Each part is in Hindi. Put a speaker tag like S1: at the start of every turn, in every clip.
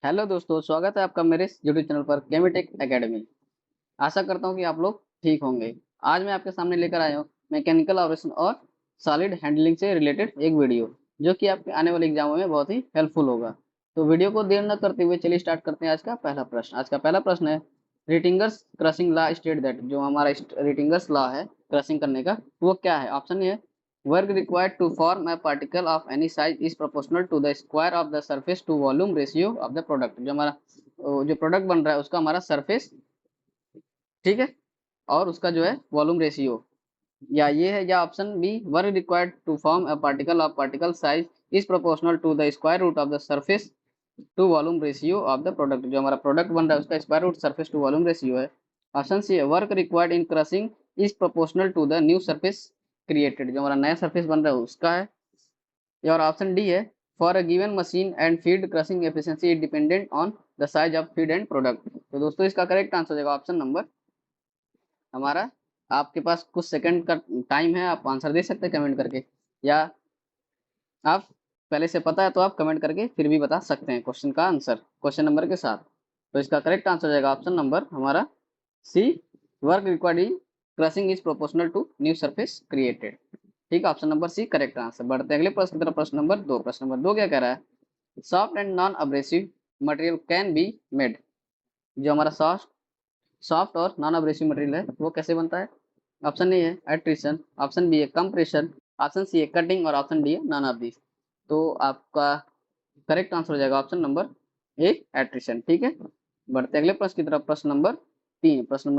S1: हेलो दोस्तों, स्वागत है आपका मेरे यूट्यूब चैनल पर केमिटेक एकेडमी। आशा करता हूं कि आप लोग ठीक होंगे। आज मैं आपके सामने लेकर आया हूं मैकेनिकल ऑपरेशन और सॉलिड हैंडलिंग से रिलेटेड एक वीडियो, जो कि आपके आने वाले एग्जामों में बहुत ही हेल्पफुल होगा। तो वीडियो को देर न करते हुए चलिए स्टार्ट करते हैं। आज का पहला प्रश्न है, रिटिंगर्स क्रशिंग लॉ स्टेट दैट। जो हमारा रिटिंगर्स लॉ है क्रशिंग करने का, वो क्या है? ऑप्शन है, work required to form a particle of any size is proportional to the square of the surface to volume ratio of the product। जो हमारा जो प्रोडक्ट बन रहा है उसका हमारा सरफेस, ठीक है, और उसका जो है वॉल्यूम रेशियो, या ये है, या option B, work required to form a particle of particle size is proportional to the square root of the surface to volume ratio of the product. जो हमारा प्रोडक्ट बन रहा है उसका square root surface to volume ratio है। ऑप्शन सी है, work required in crushing is proportional to the new surface created. जो हमारा नया सरफेस बन रहा है उसका है। और ऑप्शन डी है, for a given machine and feed crushing efficiency is dependent on the size of feed and product. तो दोस्तों इसका करेक्ट आंसर हो जाएगा ऑप्शन नंबर हमारा। आपके पास कुछ सेकंड का टाइम है, आप आंसर दे सकते हैं कमेंट करके, या आप पहले से पता है तो आप कमेंट करके फिर भी बता सकते हैं क्वेश्चन का आंसर क्वेश्चन नंबर के साथ। तो इसका करेक्ट आंसर हो जाएगा ऑप्शन नंबर हमारा C, work required in crushing is proportional to new surface created. ठीक है, option number C correct answer. बढ़ते हैं अगले प्रश्न की तरफ। प्रश्न नंबर दो क्या कह रहा है, soft and non abrasive material can be made. जो हमारा सॉफ्ट और नॉन अब्रेसिव मटेरियल है वो कैसे बनता है? ऑप्शन ए है एट्रिशन, ऑप्शन बी है कंप्रेशन, ऑप्शन सी है कटिंग, और ऑप्शन डी है नॉन ऑफ दिस। तो आपका करेक्ट आंसर हो जाएगा ऑप्शन नंबर ए, एट्रिशन। ठीक है, बढ़ते अगले प्रश्न की तरफ। प्रश्न नंबर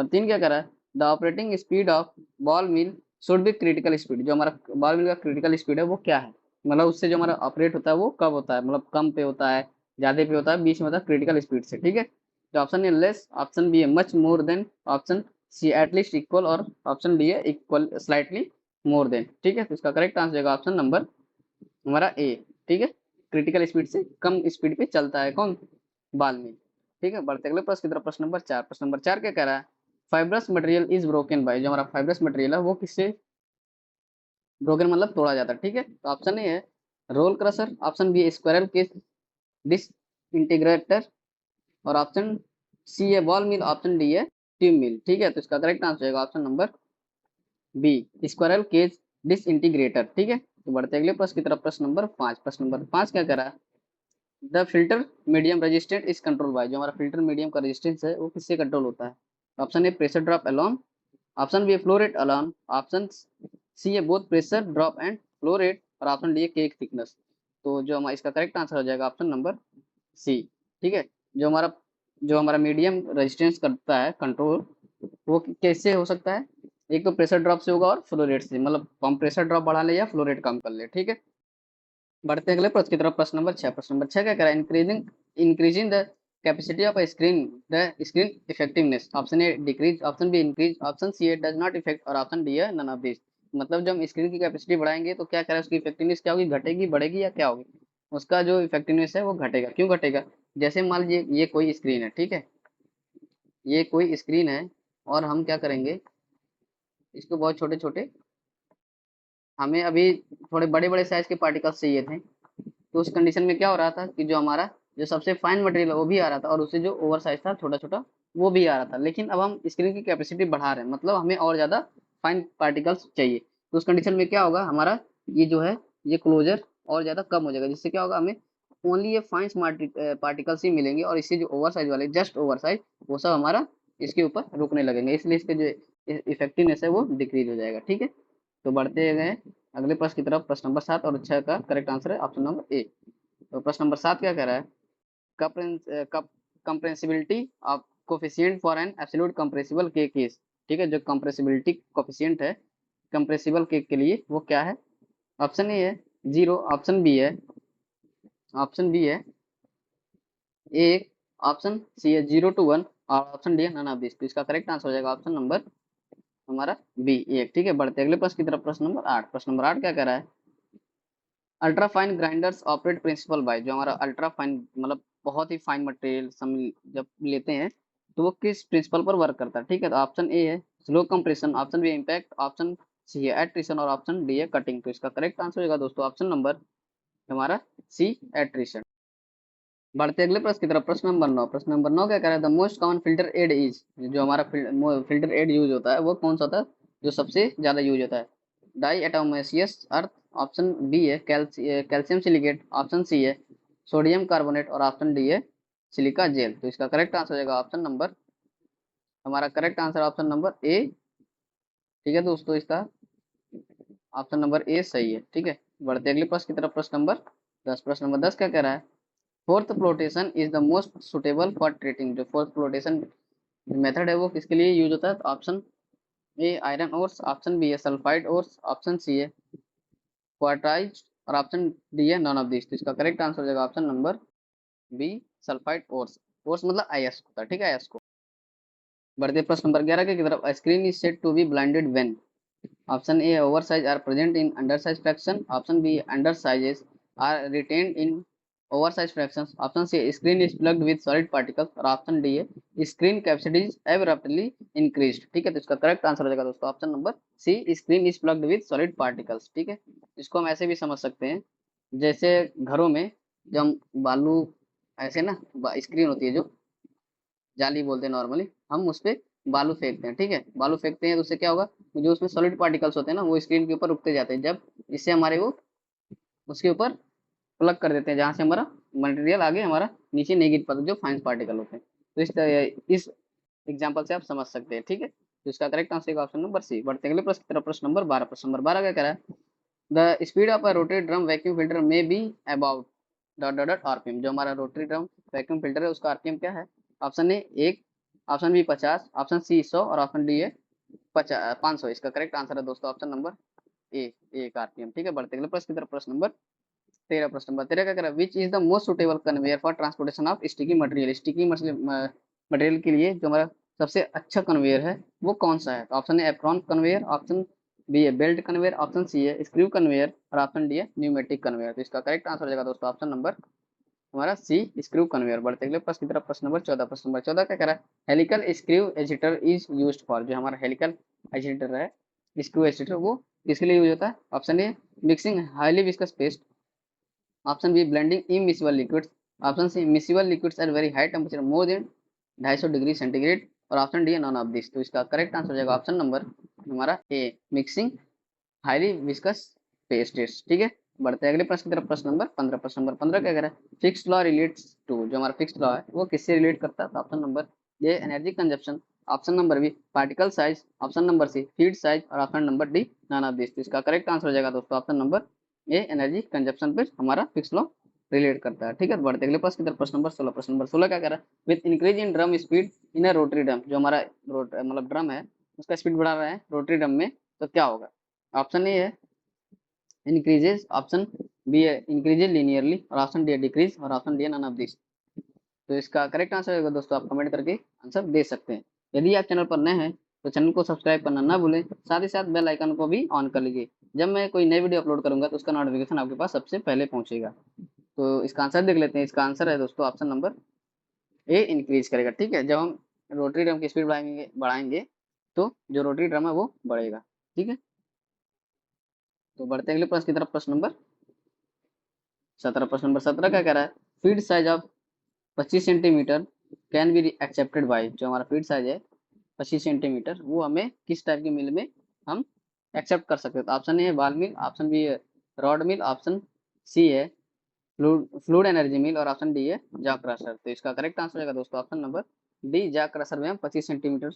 S1: तीन क्या कर रहा है, the operating speed of ball mill should be critical speed. जो हमारा बॉल मिल का क्रिटिकल स्पीड है वो क्या है? मतलब उससे जो हमारा ऑपरेट होता है वो कब होता है? मतलब कम पे होता है, ज्यादा पे होता है, बीच में होता है, क्रिटिकल स्पीड से। ठीक है, तो option A less, option B है much more than, option C at least equal, और ऑप्शन डी है इक्वल स्लाइटली मोर देन। ठीक है, तो इसका करेक्ट आंसर होगा ऑप्शन नंबर हमारा ए। ठीक है, क्रिटिकल स्पीड से कम स्पीड पे चलता है कौन? बाल में। ठीक है, बढ़ते अगले प्रश्न की तरफ। प्रश्न नंबर चार क्या कह रहा है, fibrous material is broken by. जो हमारा फाइब्रस मटेरियल है वो किससे ब्रोकन मतलब तोड़ा जाता है? ठीक है, तो ऑप्शन ए है रोल क्रशर, ऑप्शन बी है स्क्वायरल केज डिस इंटीग्रेटर, और ऑप्शन सी है बॉल मिल, ऑप्शन डी है ट्यूब मिल। ठीक है, तो इसका करेक्ट आंसर होगा option number B, squirrel cage disintegrator. ठीक है, तो बढ़ते अगले प्रश्न की तरफ। प्रश्न नंबर पांच क्या कह रहा है, the filter medium resistant is control by. जो हमारा फिल्टर मीडियम का रेजिस्टेंस है वो किससे कंट्रोल होता है? Option A pressure drop alone, option B है flow rate alone, option C है both pressure drop and flow rate, और ऑप्शन डी है केक थिकनेस। तो जो हमारा इसका करेक्ट आंसर हो जाएगा ऑप्शन नंबर सी। ठीक है, जो हमारा मीडियम रेजिस्टेंस करता है कंट्रोल, वो कैसे हो सकता है? एक तो प्रेशर ड्रॉप से होगा और फ्लो रेट से, मतलब हम प्रेशर ड्रॉप बढ़ा ले या फ्लो रेट कम कर ले। ठीक है, बढ़ते हैं अगले प्रश्न की तरफ। प्रश्न नंबर छह क्या कह रहा है, increasing the capacity of screen, the screen effectiveness. Option A decrease, option B increase, option C A does not effect, और ऑप्शन डी है नन ऑफ दिस। मतलब जब हम स्क्रीन की कैपेसिटी बढ़ाएंगे तो क्या कह रहा है, उसकी इफेक्टिवनेस क्या होगी? घटेगी, बढ़ेगी, या क्या होगी? उसका जो इफेक्टिवनेस है वो घटेगा। क्यों घटेगा? जैसे मान लीजिए ये कोई स्क्रीन है, ठीक है, ये कोई स्क्रीन है, और हम क्या करेंगे, इसको बहुत छोटे छोटे, हमें अभी थोड़े बड़े बड़े साइज के पार्टिकल्स चाहिए थे, तो उस कंडीशन में क्या हो रहा था कि जो हमारा जो सबसे फाइन मटेरियल है वो भी आ रहा था, और उससे जो ओवर साइज था छोटा छोटा वो भी आ रहा था। लेकिन अब हम स्क्रीन की कैपेसिटी बढ़ा रहे हैं, मतलब हमें और ज़्यादा फाइन पार्टिकल्स चाहिए। तो उस कंडीशन में क्या होगा, हमारा ये जो है ये क्लोजर और ज़्यादा कम हो जाएगा, जिससे क्या होगा, हमें ओनली ये फाइन पार्टिकल्स ही मिलेंगे, और इससे जो ओवर साइज वाले जस्ट ओवर साइज वो सब हमारा इसके ऊपर रुकने लगेंगे, इसलिए इसके जो इफेक्टिवनेस है वो डिक्रीज हो जाएगा। ठीक है, तो बढ़ते गए अगले प्रश्न की तरफ। प्रश्न नंबर सात और छह का करेक्ट आंसर है ऑप्शन नंबर ए। तो प्रश्न नंबर सात क्या कह रहा है, compressibility of coefficient for an absolute compressible cake is. ठीक है, जो कंप्रेसिबिलिटी कोफिशिएंट है कंप्रेसिबल केक के लिए वो क्या है? ऑप्शन ए है जीरो, ऑप्शन बी है एक, ऑप्शन सी है 0 to 1, और ऑप्शन डी है नन ऑफ दिस। तो इसका करेक्ट आंसर हो जाएगा ऑप्शन नंबर हमारा बी, एक। ठीक है, बढ़ते अगले प्रश्न की तरफ। प्रश्न नंबर आठ क्या कह रहा है, ultra fine grinders operate principal bye. जो हमारा अल्ट्रा फाइन मतलब बहुत ही फाइन मटेरियल जब लेते हैं तो वो किस प्रिंसिपल पर वर्क करता है? ठीक है, तो ऑप्शन ए है स्लो कंप्रेशन, ऑप्शन बी है इम्पैक्ट, ऑप्शन सी है एट्रिशन, और ऑप्शन डी है कटिंग। तो इसका करेक्ट आंसर होगा दोस्तों ऑप्शन नंबर हमारा सी, एट्रिशन। बढ़ते अगले प्रश्न की तरफ। प्रश्न नंबर 9। प्रश्न नंबर 9 क्या कह रहा है? The most common filter aid is, जो हमारा फिल्टर एड यूज होता है वो कौन सा होता है जो सबसे ज्यादा यूज होता है? डाई एटोमेसियस अर्थ, ऑप्शन बी है कैल्शियम सिलिकेट, ऑप्शन सी है सोडियम कार्बोनेट और ऑप्शन डी है सिलिका जेल। तो इसका करेक्ट आंसर हो जाएगा ऑप्शन नंबर, हमारा करेक्ट आंसर ऑप्शन नंबर ए। ठीक है दोस्तों, इसका ऑप्शन नंबर ए सही है। ठीक है, बढ़ते अगले प्रश्न की तरफ। प्रश्न नंबर 10। प्रश्न नंबर 10 क्या कह रहा है? Froth flotation is the most suitable for treating, जो फोर्थ फ्लोटेशन मेथड है वो किसके लिए यूज होता है? तो option A iron ores, option B है सल्फाइड ओर्स, ऑप्शन सी है क्वार्टाइज और ऑप्शन डी है नॉन ऑफ दिस। तो इसका करेक्ट आंसर हो जाएगा option number B sulphide ores. Ores मतलब आईएस होता है, ठीक है, आईएस को। बढ़ते प्रश्न नंबर 11 की तरफ। Screen is said to be blinded when, option A oversize are present in undersize fraction, option B undersizes are retained in oversize fractions, option C screen is plugged with solid particles और ऑप्शन डी है screen capacity is abruptly increased। ठीक है, तो इसका करेक्ट आंसर हो जाएगा दोस्तों option number C screen is plugged with solid particles। ठीक है, इसको हम ऐसे भी समझ सकते हैं, जैसे घरों में जब हम बालू ऐसे ना स्क्रीन होती है जो जाली बोलते हैं नॉर्मली, हम उस पर बालू फेंकते हैं। ठीक है, बालू फेंकते हैं तो उससे क्या होगा, जो उसमें सॉलिड पार्टिकल्स होते हैं ना वो स्क्रीन के ऊपर रुकते जाते हैं, जब इससे हमारे वो उसके ऊपर प्लग कर देते हैं जहाँ से हमारा मटेरियल आगे हमारा नीचे नहीं गिर पाता, जो फाइन पार्टिकल होते हैं। तो इस एग्जाम्पल से आप समझ सकते हैं। ठीक है, तो इसका correct answer option number C. बढ़ते अगले प्रश्न की तरफ। प्रश्न नंबर 12। प्रश्न नंबर 12 क्या कह रहा है? The speed of a rotary drum vacuum filter में be about dot dot dot RPM, जो हमारा रोटरी ड्रम वैक्यूम फिल्टर है उसका आरपीएम क्या है? Option A 1, option B 50, option C 100 और ऑप्शन डी है 500। इसका करेक्ट आंसर है दोस्तों ऑप्शन नंबर ए 1 आरपीएम। ठीक है, बढ़ते अगले प्रश्न की तरफ। प्रश्न नंबर 13। प्रश्न नंबर 13 क्या कह रहा है? Which is the most suitable conveyor for transportation of sticky material, sticky material के लिए जो हमारा सबसे अच्छा कन्वेयर है वो कौन सा है? तो option A apron conveyor, option B है बेल्ट कन्वेयर, ऑप्शन सी है स्क्रू कन्वेयर और ऑप्शन डी है न्यूमेटिक कन्वेयर। तो इसका करेक्ट आंसर हो जाएगा दोस्तों ऑप्शन नंबर हमारा सी स्क्रू कन्वेयर। बढ़ते अगले प्रश्न की तरफ। प्रश्न नंबर 14। प्रश्न नंबर 14 क्या कह रहा है? Helical screw agitator is used for, जो हमारा हेलिकल एजिटर है स्क्रू एजिटर वो किसके लिए यूज होता है? Option A mixing highly viscous paste, option B blending immiscible liquids, option C miscible liquids at very high temperature more than 250 degree centigrade और ऑप्शन डी है नॉन ऑफ दिस। तो इसका करेक्ट आंसर हो जाएगा ऑप्शन नंबर हमारा A mixing highly viscous pastes. ठीक है, बढ़ते हैं अगले प्रश्न की तरफ। प्रश्न नंबर 15। प्रश्न नंबर 15 क्या कह रहा है? फिक्स्ड लॉ रिलेट्स टू, जो हमारा फिक्स्ड लॉ है वो किससे रिलेट करता है? तो option number A energy consumption, option number B particle size, option number C feed size और option number D none of this. तो इसका करेक्ट आंसर हो जाएगा दोस्तों option number A energy consumption पे हमारा फिक्स्ड लॉ रिलेट करता है। ठीक है, बढ़ते अगले प्रश्न की तरफ। प्रश्न नंबर 16। प्रश्न नंबर 16 क्या कह रहा है? With increase in drum speed in a rotary drum, जो हमारा मतलब ड्रम है उसका स्पीड बढ़ा रहा है रोटरी ड्रम में, तो क्या होगा? ऑप्शन ए है इंक्रीजेज, ऑप्शन बी है इंक्रीजेज लीनियरली और ऑप्शन डी है डिक्रीज और ऑप्शन डी है नन ऑफ दिस। तो इसका करेक्ट आंसर होगा दोस्तों, आप कमेंट करके आंसर दे सकते हैं। यदि आप चैनल पर नए हैं तो चैनल को सब्सक्राइब करना ना भूलें, साथ ही साथ बेल आइकन को भी ऑन कर लीजिए। जब मैं कोई नई वीडियो अपलोड करूंगा तो उसका नोटिफिकेशन आपके पास सबसे पहले पहुंचेगा। तो इसका आंसर देख लेते हैं। इसका आंसर है दोस्तों ऑप्शन नंबर ए इंक्रीज करेगा। ठीक है, जब हम रोटरी ड्रम की स्पीड बढ़ाएंगे बढ़ाएंगे तो जो रोटरी ड्रम है वो बढ़ेगा। ठीक है, तो बढ़ते अगले प्रश्न की तरफ। प्रश्न नंबर 17। प्रश्न नंबर 17 क्या कह रहा है? Feed size of 25 centimetre can be accepted by, जो हमारा फीड साइज है 25 सेंटीमीटर वो हमें किस टाइप की मिल में हम एक्सेप्ट कर सकते हैं? तो ऑप्शन ए है बाल मिल, ऑप्शन बी है रॉड मिल, ऑप्शन सी है फ्लूइड एनर्जी मिल और ऑप्शन डी है जॉ क्रशर। तो इसका करेक्ट आंसर होगा दोस्तों option number D jaw crusher में हम 25 सेंटीमीटर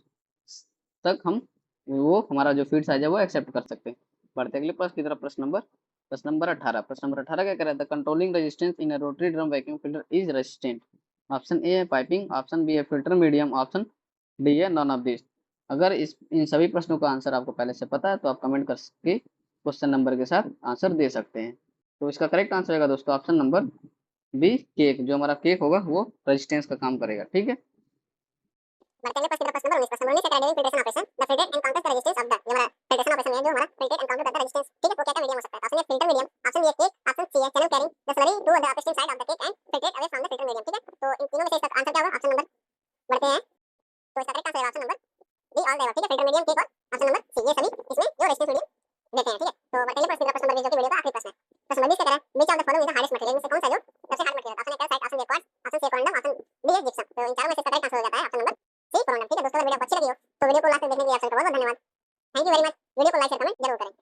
S1: तक हम वो हमारा जो फीड साइज है वो एक्सेप्ट कर सकते हैं। बढ़ते अगले प्रश्न की तरफ। प्रश्न नंबर 18। प्रश्न नंबर 18 क्या कह रहा है? The controlling resistance in a rotary drum vacuum filter is resistant, option A है पाइपिंग, ऑप्शन बी है फिल्टर मीडियम, ऑप्शन डी है नॉन ऑफ दिस। अगर इन सभी प्रश्नों का आंसर आपको पहले से पता है तो आप कमेंट करके क्वेश्चन नंबर के साथ आंसर दे सकते हैं। तो इसका करेक्ट आंसर होगा दोस्तों ऑप्शन नंबर बी केक, जो हमारा केक होगा वो रेजिस्टेंस का काम करेगा। ठीक है,
S2: बढ़ते हैं प्रश्न नंबर 19। प्रश्न नंबर 19 है filtration operation. The filter encounters the resistance of the, जो हमारा फिल्ट्रेशन ऑपरेशन है जो हमारा फिल्टर एनकाउंटर करता है रेजिस्टेंस। ठीक है, वो क्या क्या मीडियम हो सकता है? Option A filter medium, option B cake, option C है channel carrying the slurry to the upstream side of the cake and filtrate away from the filter medium. ठीक है, तो इन तीनों में से इसका आंसर क्या होगा? ऑप्शन नंबर बढ़ते हैं, तो इसका करेक्ट आंसर है ऑप्शन नंबर डी ऑल देवर। ठीक है, फिल्टर मीडियम केक और ऑप्शन नंबर सी, ये सभी इसमें जो रेजिस्टेंस मीडियम देते हैं। ठीक है, तो बढ़ते हैं प्रश्न नंबर 20 जो कि वीडियो का आखिरी प्रश्न है। प्रश्न नंबर 20 क्या कह रहा है? Which of the following is the hardest material, में से कौन सा जो सबसे hard material? Option A calcite, option B quartz, option C corundum, option D gypsum. तो इन चारों में से इसका करेक्ट आंसर हो जाता है ऑप्शन नंबर सी कोरंडम। ठीक है दोस्तों, अगर वीडियो आपको अच्छी लगी हो तो वीडियो को लास्ट तक देखने के लिए आप सबका बहुत बहुत धन्यवाद। Thank you very much. Video को लाइक शेयर कमेंट जरूर करें।